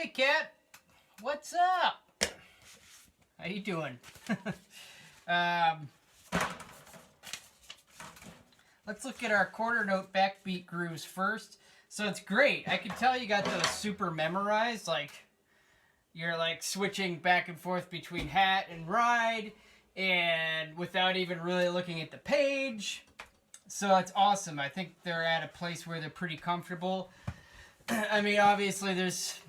Hey, Kat. What's up? How you doing? Let's look at our quarter note backbeat grooves first. So it's great. I can tell you got those super memorized. Like, you're like switching back and forth between hat and ride, and without even really looking at the page. So it's awesome. I think they're at a place where they're pretty comfortable. I mean, obviously, there's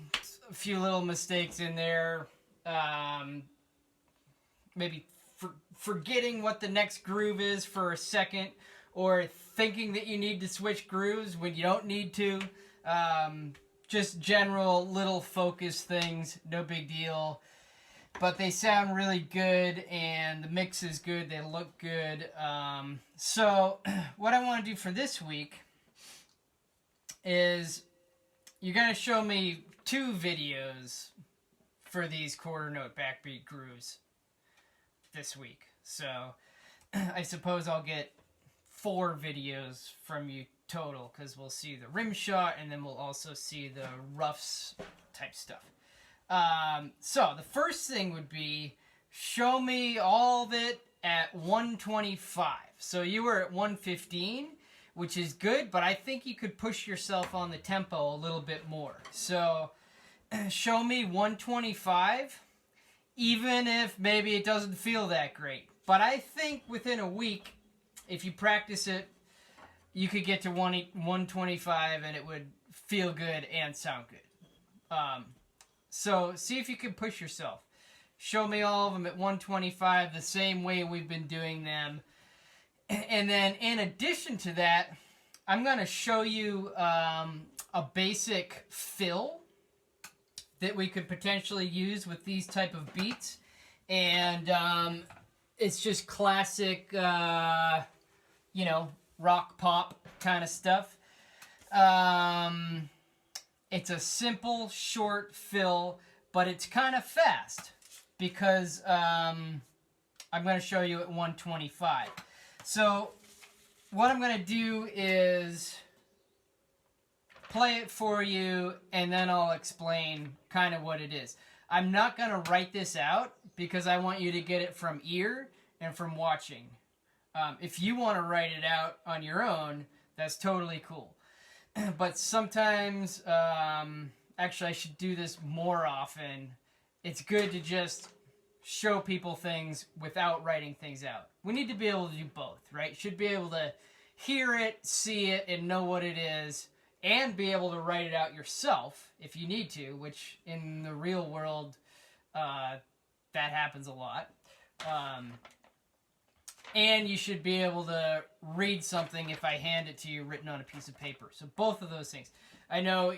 a few little mistakes in there. Maybe forgetting what the next groove is for a second, or thinking that you need to switch grooves when you don't need to. Just general little focus things, no big deal. But they sound really good, and the mix is good. They look good. So what I want to do for this week is you're going to show me 2 videos for these quarter note backbeat grooves this week. So I suppose I'll get 4 videos from you total, because we'll see the rim shot and then we'll also see the roughs type stuff. So the first thing would be, show me all of it at 125. So you were at 115, which is good, but I think you could push yourself on the tempo a little bit more. So show me 125, even if maybe it doesn't feel that great. But I think within a week, if you practice it, you could get to 125 and it would feel good and sound good. So see if you can push yourself. Show me all of them at 125 the same way we've been doing them. And then in addition to that, I'm going to show you a basic fill that we could potentially use with these type of beats. And it's just classic, rock pop kind of stuff. It's a simple, short fill, but it's kind of fast because I'm going to show you at 125. So what I'm going to do is play it for you, and then I'll explain kind of what it is. I'm not going to write this out because I want you to get it from ear and from watching. If you want to write it out on your own, that's totally cool. But sometimes, actually I should do this more often. It's good to just show people things without writing things out. We need to be able to do both, right? Should be able to hear it, see it, and know what it is, and be able to write it out yourself if you need to, which in the real world, that happens a lot. And you should be able to read something if I hand it to you written on a piece of paper. So both of those things. I know,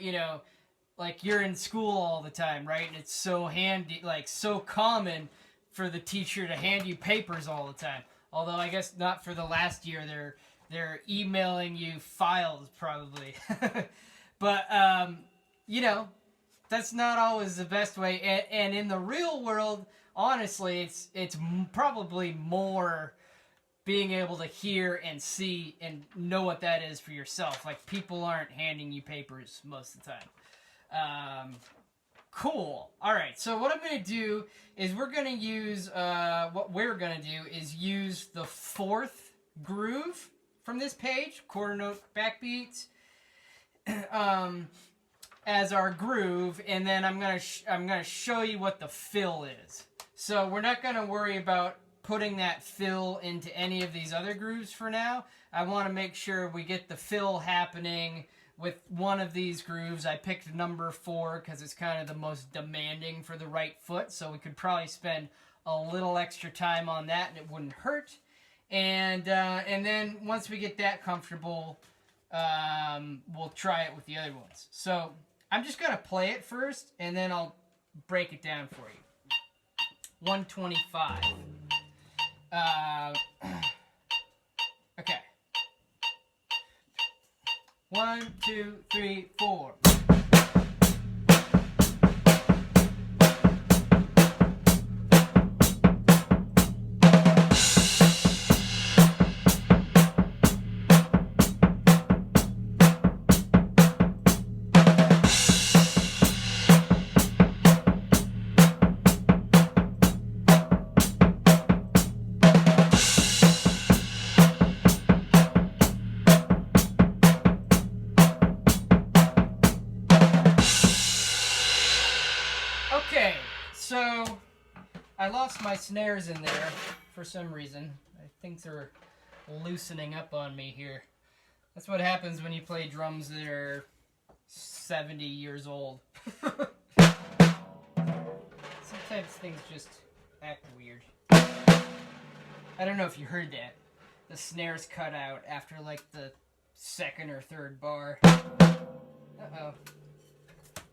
like you're in school all the time, right? And it's so handy, like so common for the teacher to hand you papers all the time. Although I guess not for the last year. They're emailing you files probably. But, that's not always the best way. And in the real world, honestly, it's probably more being able to hear and see and know what that is for yourself. Like, people aren't handing you papers most of the time. Cool. All right, so what I'm going to do is we're going to use, use the 4th groove from this page, quarter note backbeats, as our groove, and then I'm going to show you what the fill is. So we're not going to worry about putting that fill into any of these other grooves for now. I want to make sure we get the fill happening with one of these grooves. I picked number 4 because it's kind of the most demanding for the right foot, so we could probably spend a little extra time on that and it wouldn't hurt. And then once we get that comfortable, we'll try it with the other ones. So I'm just going to play it first, and then I'll break it down for you. 125. Okay. 1, 2, 3, 4. So I lost my snares in there for some reason. I think they're loosening up on me here. That's what happens when you play drums that are 70 years old. Sometimes things just act weird. I don't know if you heard that. The snares cut out after like the second or third bar. Uh-oh.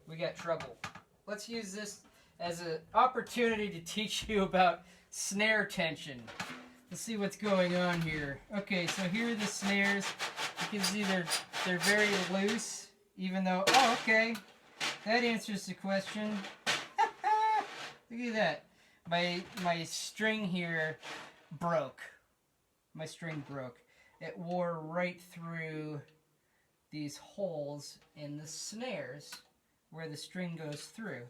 We got trouble. Let's use this as an opportunity to teach you about snare tension. Let's see what's going on here. Okay, so here are the snares. You can see they're very loose, even though, oh, okay. That answers the question. Look at that. My string here broke. My string broke. It wore right through these holes in the snares where the string goes through.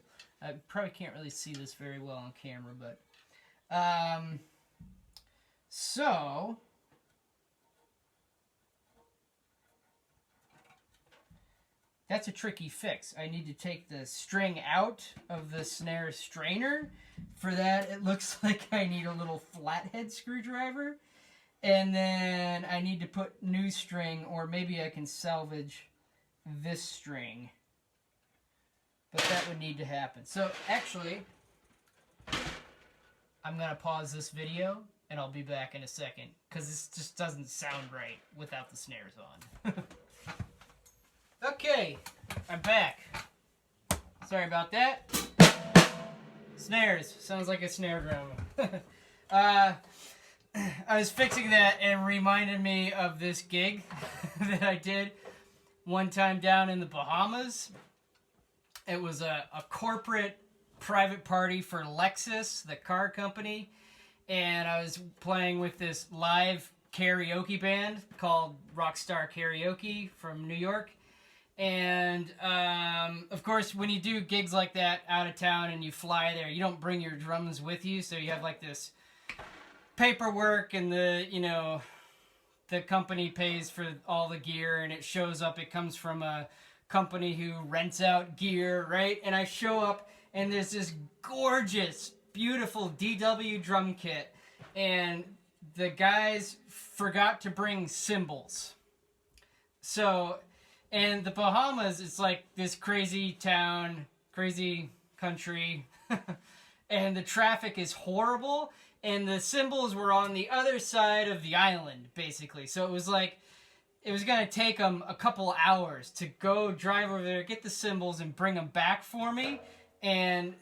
I probably can't really see this very well on camera, but so that's a tricky fix. I need to take the string out of the snare strainer. For that, it looks like I need a little flathead screwdriver. And then I need to put new string, or maybe I can salvage this string. But that would need to happen. So actually, I'm going to pause this video and I'll be back in a second, because this just doesn't sound right without the snares on. Okay, I'm back. Sorry about that. Snares. Sounds like a snare drum. I was fixing that and reminded me of this gig that I did one time down in the Bahamas. It was a corporate private party for Lexus, the car company, and I was playing with this live karaoke band called Rockstar Karaoke from New York. And of course, when you do gigs like that out of town and you fly there, you don't bring your drums with you, so you have like this paperwork, and the company pays for all the gear, and it shows up, it comes from a company who rents out gear, right? And I show up and there's this gorgeous, beautiful DW drum kit, and the guys forgot to bring cymbals. So, and the Bahamas, it's like this crazy town, crazy country, and the traffic is horrible, and the cymbals were on the other side of the island, basically. So it was like, it was going to take them a couple hours to go drive over there, get the cymbals, and bring them back for me. And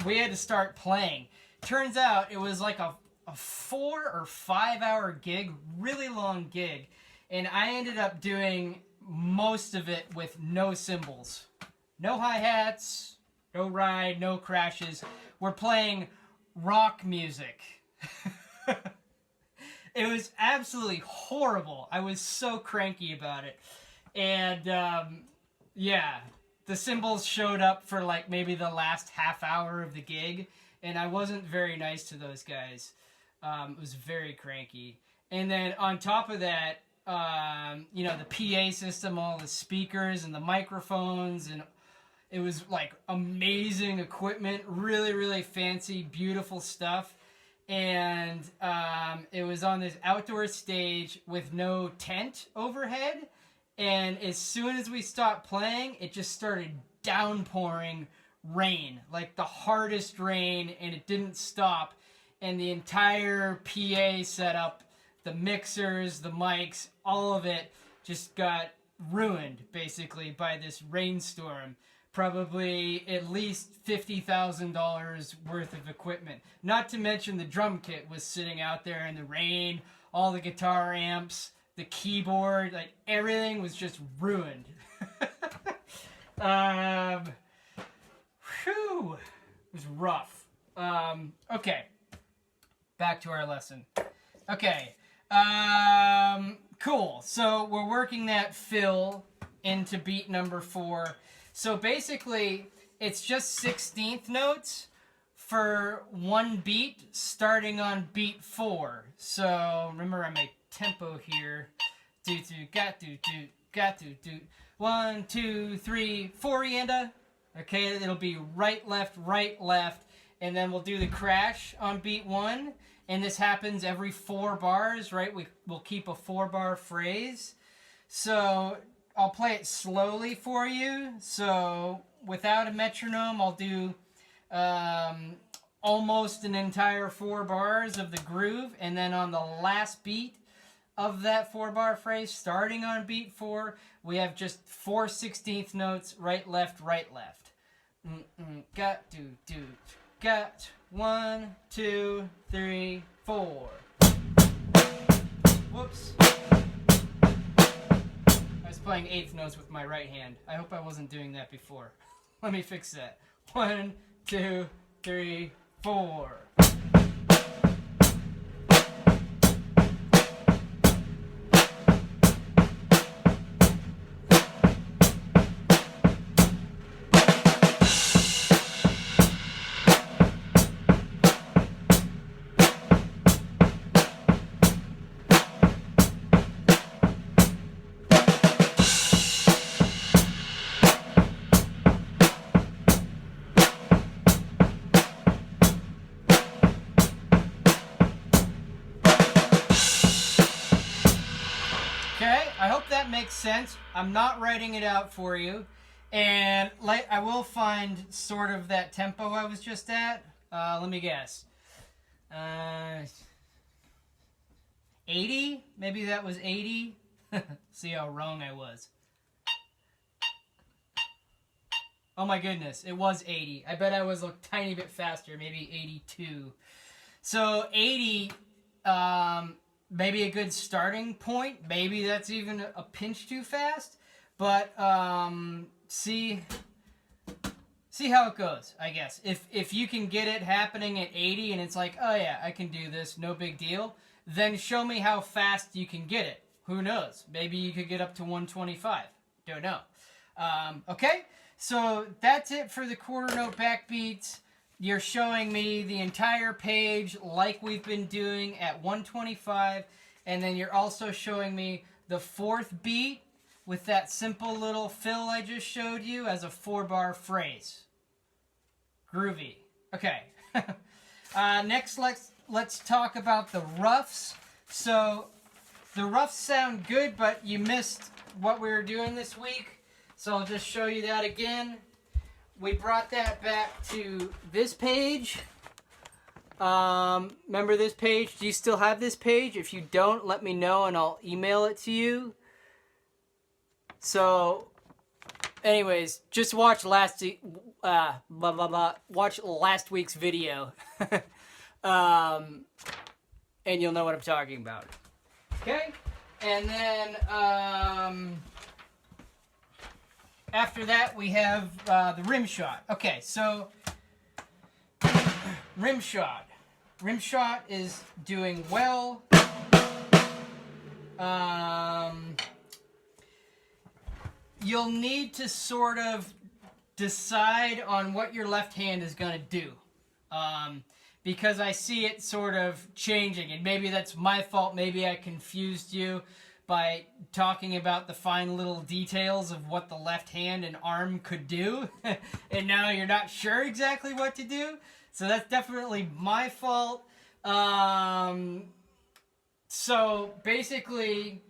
we had to start playing. Turns out it was like a 4 or 5 hour gig, really long gig. And I ended up doing most of it with no cymbals. No hi-hats, no ride, no crashes. We're playing rock music. It was absolutely horrible. I was so cranky about it. And, yeah, the cymbals showed up for, like, maybe the last half hour of the gig, and I wasn't very nice to those guys. It was very cranky. And then on top of that, the PA system, all the speakers and the microphones, and it was, like, amazing equipment, really, really fancy, beautiful stuff. And it was on this outdoor stage with no tent overhead. And as soon as we stopped playing, it just started downpouring rain, like the hardest rain, and it didn't stop. And the entire PA setup, the mixers, the mics, all of it just got ruined, basically, by this rainstorm. Probably at least $50,000 worth of equipment. Not to mention the drum kit was sitting out there in the rain, all the guitar amps, the keyboard, like everything was just ruined. Whew, it was rough. Okay, back to our lesson. Okay, cool. So we're working that fill into beat number 4. So basically, it's just 16th notes for one beat, starting on beat 4. So remember, I'm a tempo here. Do do got do do got do do. 1 2 3 4 yanda. Okay, it'll be right left, and then we'll do the crash on beat 1, and this happens every 4 bars, right? We'll keep a 4-bar phrase. So I'll play it slowly for you. So without a metronome, I'll do almost an entire 4 bars of the groove, and then on the last beat of that 4-bar phrase, starting on beat 4, we have just 4 16th notes, right, left, right, left. Got, do, got, 1, 2, 3, 4. Whoops. I was playing 8th notes with my right hand. I hope I wasn't doing that before. Let me fix that. 1, 2, 3, 4. Okay, I hope that makes sense. I'm not writing it out for you. And I will find sort of that tempo I was just at. Let me guess. 80? Maybe that was 80? See how wrong I was. Oh my goodness, it was 80. I bet I was a tiny bit faster, maybe 82. So 80, maybe a good starting point. Maybe that's even a pinch too fast. But see how it goes, I guess. If you can get it happening at 80 and it's like, oh yeah, I can do this, no big deal, then show me how fast you can get it. Who knows? Maybe you could get up to 125. Don't know. Okay, so that's it for the quarter note backbeats. You're showing me the entire page like we've been doing at 125, and then you're also showing me the 4th beat with that simple little fill I just showed you as a 4-bar phrase. Groovy. Okay. Next, let's talk about the roughs. So the roughs sound good, but you missed what we were doing this week. So I'll just show you that again. We brought that back to this page. Remember this page? Do you still have this page? If you don't, let me know and I'll email it to you. So, anyways, just watch last week's video, and you'll know what I'm talking about. Okay, and then after that we have the rim shot. Okay, so rim shot is doing well. You'll need to sort of decide on what your left hand is going to do. Because I see it sort of changing, and maybe that's my fault. Maybe I confused you by talking about the fine little details of what the left hand and arm could do, and now you're not sure exactly what to do. So that's definitely my fault. So basically,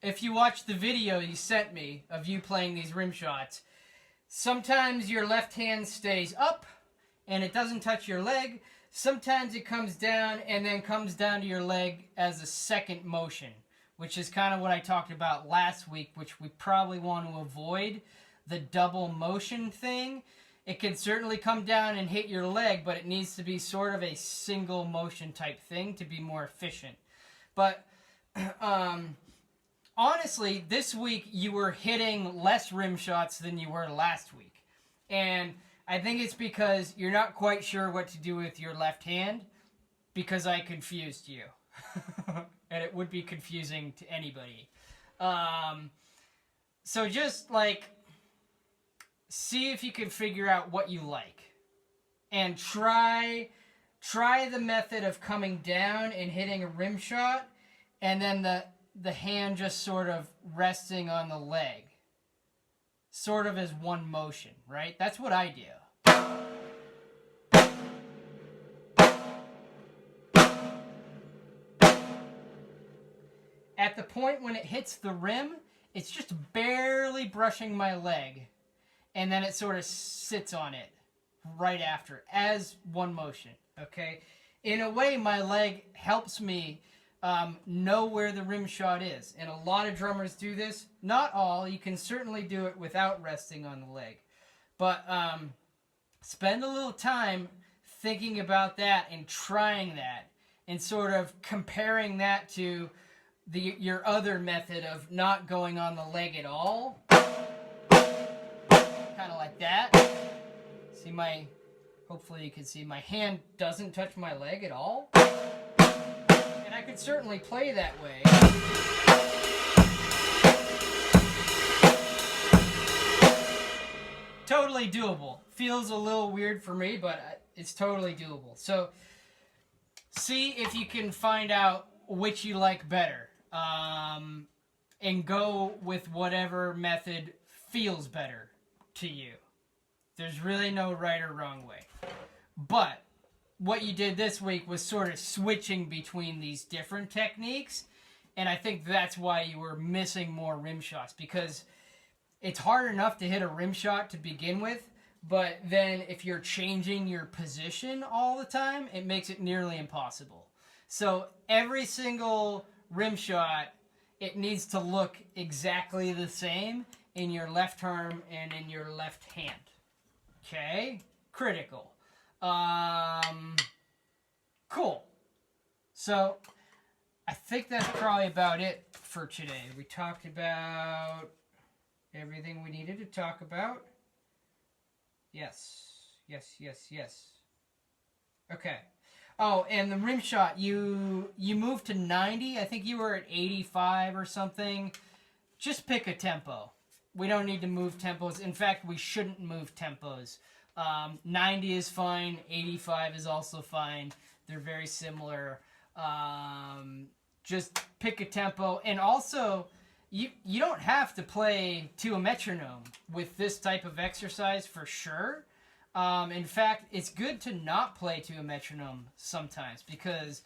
if you watch the video you sent me of you playing these rim shots, sometimes your left hand stays up and it doesn't touch your leg. Sometimes it comes down and then comes down to your leg as a second motion, which is kind of what I talked about last week, which we probably want to avoid, the double motion thing. It can certainly come down and hit your leg, but it needs to be sort of a single motion type thing to be more efficient. But honestly, this week you were hitting less rim shots than you were last week. And I think it's because you're not quite sure what to do with your left hand because I confused you. And it would be confusing to anybody. So just see if you can figure out what you like. And try the method of coming down and hitting a rim shot, and then the hand just sort of resting on the leg. Sort of as one motion, right? That's what I do. at the point when it hits the rim, it's just barely brushing my leg. And then it sort of sits on it right after, as one motion, okay? In a way, my leg helps me know where the rim shot is. And a lot of drummers do this. Not all. You can certainly do it without resting on the leg. But spend a little time thinking about that and trying that and sort of comparing that to your other method of not going on the leg at all. Kind of like that. See hopefully you can see my hand doesn't touch my leg at all. And I could certainly play that way. Totally doable. Feels a little weird for me, but it's totally doable. So see if you can find out which you like better. And go with whatever method feels better to you. There's really no right or wrong way. But what you did this week was sort of switching between these different techniques, and I think that's why you were missing more rim shots, because it's hard enough to hit a rim shot to begin with, but then if you're changing your position all the time, it makes it nearly impossible. So every single rim shot, it needs to look exactly the same in your left arm and in your left hand. Okay? Critical. Cool. So, I think that's probably about it for today. We talked about everything we needed to talk about. Yes. Okay. Oh, and the rim shot, you moved to 90. I think you were at 85 or something. Just pick a tempo. We don't need to move tempos. In fact, we shouldn't move tempos. 90 is fine. 85 is also fine. They're very similar. Just pick a tempo. And also, you don't have to play to a metronome with this type of exercise for sure. In fact, it's good to not play to a metronome sometimes, because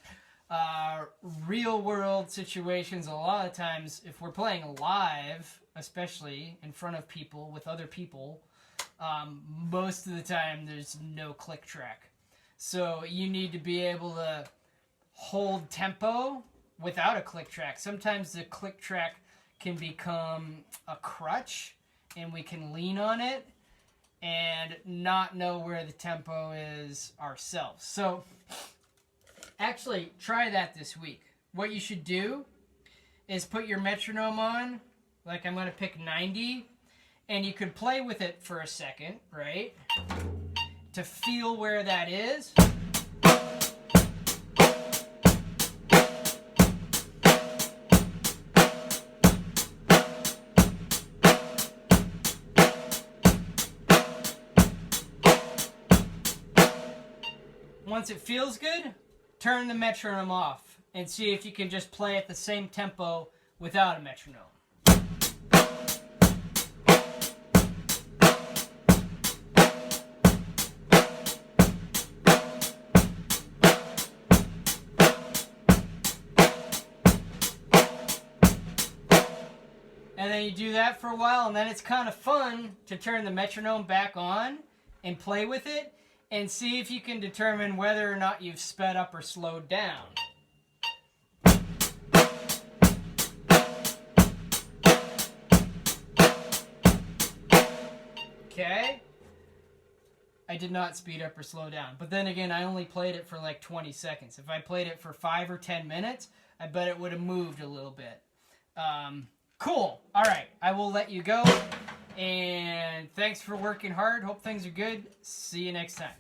real world situations, a lot of times, if we're playing live, especially in front of people, with other people, most of the time there's no click track. So you need to be able to hold tempo without a click track. Sometimes the click track can become a crutch and we can lean on it and not know where the tempo is ourselves. So actually try that this week. What you should do is put your metronome on, like I'm going to pick 90, and you could play with it for a second, right? To feel where that is. Once it feels good, turn the metronome off and see if you can just play at the same tempo without a metronome. And then you do that for a while, and then it's kind of fun to turn the metronome back on and play with it and see if you can determine whether or not you've sped up or slowed down. Okay? I did not speed up or slow down. But then again, I only played it for like 20 seconds. If I played it for 5 or 10 minutes, I bet it would have moved a little bit. Cool. All right. I will let you go. And thanks for working hard. Hope things are good. See you next time.